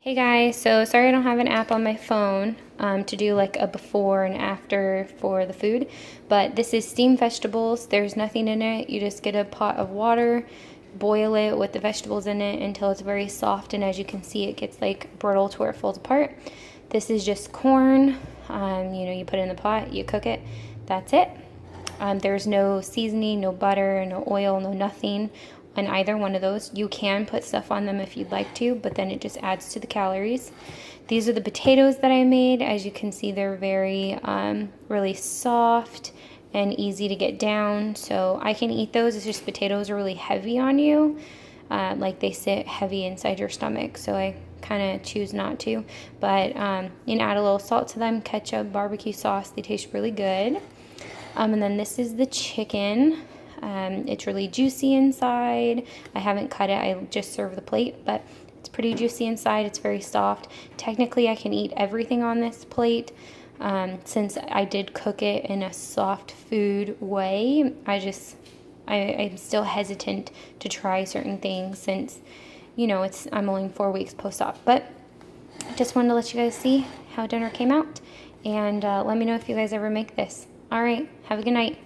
Hey guys, so sorry I don't have an app on my phone to do like a before and after for the food, but this is steamed vegetables. There's nothing in it. You just get a pot of water, boil it with the vegetables in it until it's very soft, and as you can see, it gets like brittle to where it falls apart. This is just corn. You put it in the pot, you cook it. That's it. There's no seasoning, no butter, no oil, no nothing on either one of those. You can put stuff on them if you'd like to, but then it just adds to the calories. These are the potatoes that I made. As you can see, they're very really soft and easy to get down, so I can eat those. It's just potatoes are really heavy on you, like they sit heavy inside your stomach, so I kind of choose not to. But you can add a little salt to them, ketchup, barbecue sauce. They taste really good. And then this is the chicken. It's really juicy inside. I haven't cut it, I just served the plate, but it's pretty juicy inside. It's very soft. Technically, I can eat everything on this plate. Since I did cook it in a soft food way, I'm still hesitant to try certain things since, I'm only 4 weeks post-op. But I just wanted to let you guys see how dinner came out, and let me know if you guys ever make this. All right, have a good night.